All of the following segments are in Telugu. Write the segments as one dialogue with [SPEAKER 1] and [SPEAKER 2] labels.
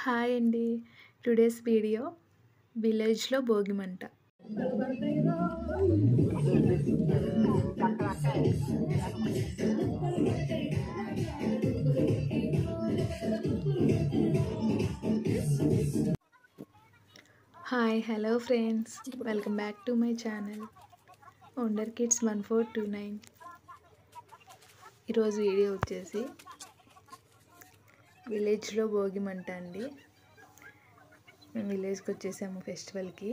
[SPEAKER 1] హాయ్ అండి. టుడేస్ వీడియో విలేజ్‌లో భోగిమంట. Hi hello friends, welcome back to my channel wonder kids 1429. ఈరోజు వీడియో వచ్చేసి విలేజ్‌లో భోగిమంట అండి. మేము విలేజ్కి వచ్చేసాము ఫెస్టివల్కి.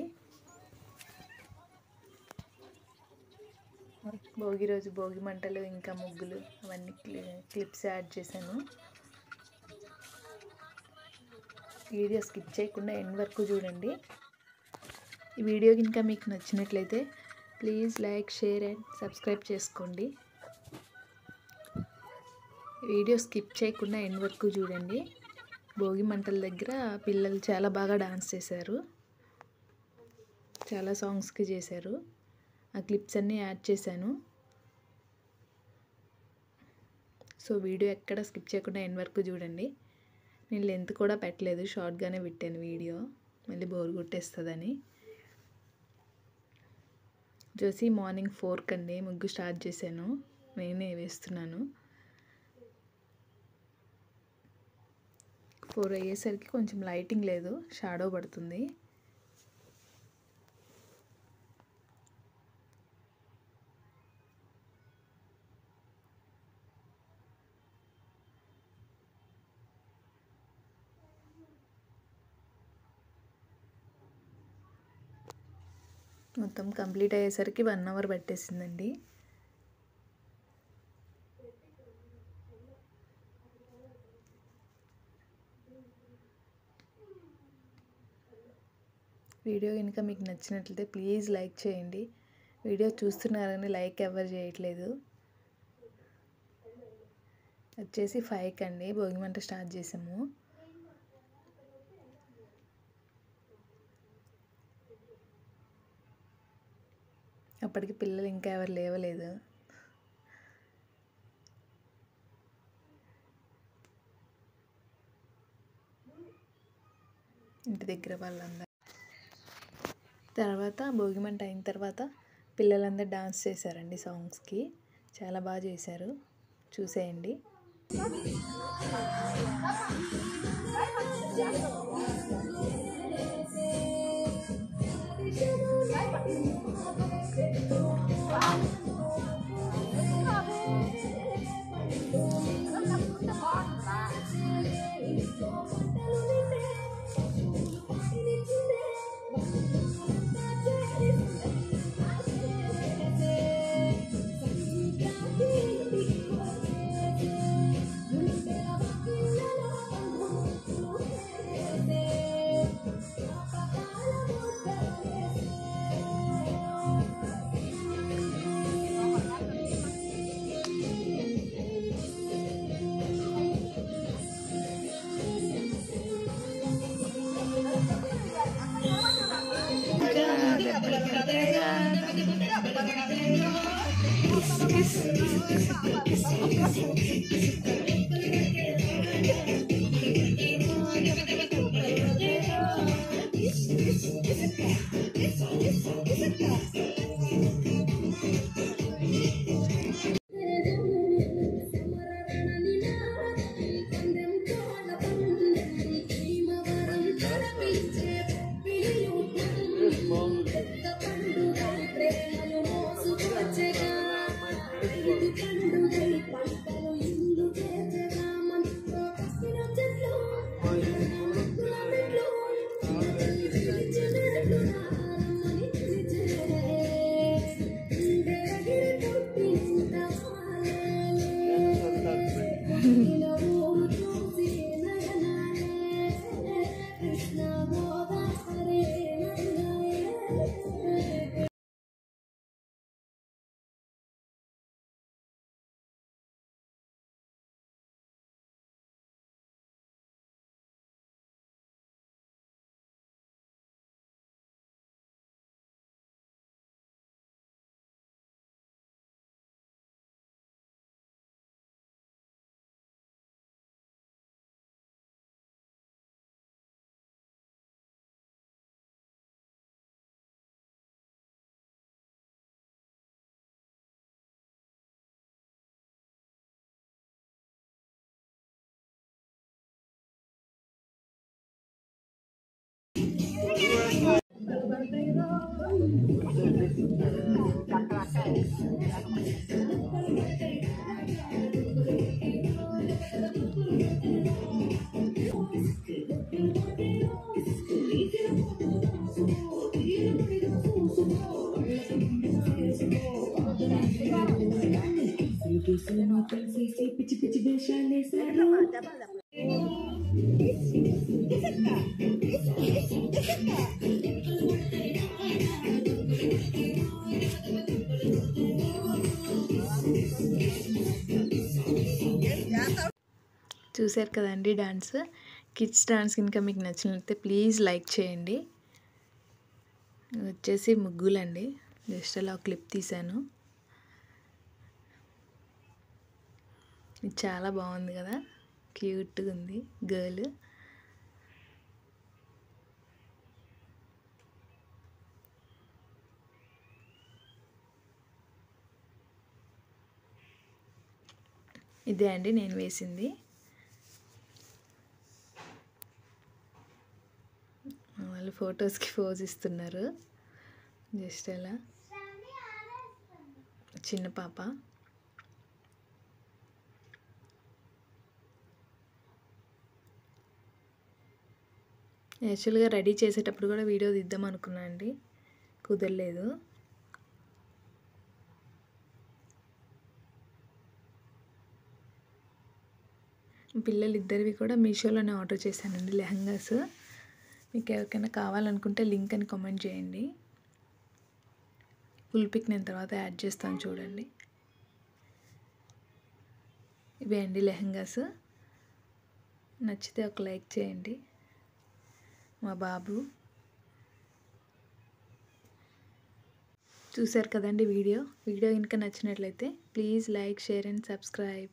[SPEAKER 1] భోగి రోజు భోగి మంటలు ఇంకా ముగ్గులు అవన్నీ క్లిప్స్ యాడ్ చేశాను. వీడియో స్కిప్ చేయకుండా ఎండ్ వరకు చూడండి. ఈ వీడియో ఇంకా మీకు నచ్చినట్లయితే please like, share and subscribe చేసుకోండి. వీడియో స్కిప్ చేయకుండా ఎండ్ వరకు చూడండి. భోగి మంటల దగ్గర పిల్లలు చాలా బాగా డాన్స్ చేశారు, చాలా సాంగ్స్కి చేశారు. ఆ క్లిప్స్ అన్నీ యాడ్ చేశాను. సో వీడియో ఎక్కడ స్కిప్ చేయకుండా ఎండ్ వరకు చూడండి. నేను లెంత్ కూడా పెట్టలేదు, షార్ట్గానే పెట్టాను వీడియో, మళ్ళీ బోర్ కొట్టేస్తుందని. చూసి మార్నింగ్ 4 కండి ముగ్గు స్టార్ట్ చేశాను, నేనే వేస్తున్నాను. 4 అయ్యేసరికి కొంచెం లైటింగ్ లేదు, షాడో పడుతుంది. మొత్తం కంప్లీట్ అయ్యేసరికి 1 అవర్ పట్టేసిందండి. వీడియో కనుక మీకు నచ్చినట్లయితే ప్లీజ్ లైక్ చేయండి. వీడియో చూస్తున్నారని లైక్ ఎవరు చేయట్లేదు. వచ్చేసి 5 కండి భోగిమంట స్టార్ట్ చేసాము. అప్పటికి పిల్లలు ఇంకా ఎవరు లేవలేదు. ఇంటి దగ్గర వాళ్ళందరూ. తర్వాత భోగిమంట అయిన తర్వాత పిల్లలందరూ డాన్స్ చేశారండి సాంగ్స్కి. చాలా బాగా చేశారు, చూసేయండి. చూశారు కదండి డాన్స్. కిడ్స్ డాన్స్ కనుక మీకు నచ్చినట్లయితే ప్లీజ్ లైక్ చేయండి. వచ్చేసి ముగ్గులండి, జస్ట్ అలా క్లిప్ తీశాను. ఇది చాలా బాగుంది కదా, క్యూట్గా ఉంది గర్ల్. ఇదే అండి నేను వేసింది. వాళ్ళు ఫొటోస్కి పోజ్ ఇస్తున్నారు. జస్ట్ అలా చిన్న పాప. యాక్చువల్గా రెడీ చేసేటప్పుడు కూడా వీడియో తీద్దాం అనుకున్నా అండి, కుదరలేదు. పిల్లలిద్దరివి కూడా మీషోలోనే ఆర్డర్ చేశానండి లెహంగాస్. మీకు ఎవరికైనా కావాలనుకుంటే లింక్ అని కామెంట్ చేయండి. ఫుల్ పిక్ నేను తర్వాత యాడ్ చేస్తాను చూడండి. ఇవే అండి లెహంగాస్. నచ్చితే ఒక లైక్ చేయండి. మా బాబు చూశారు కదండి వీడియో కనుక నచ్చినట్లయితే please like, share and subscribe.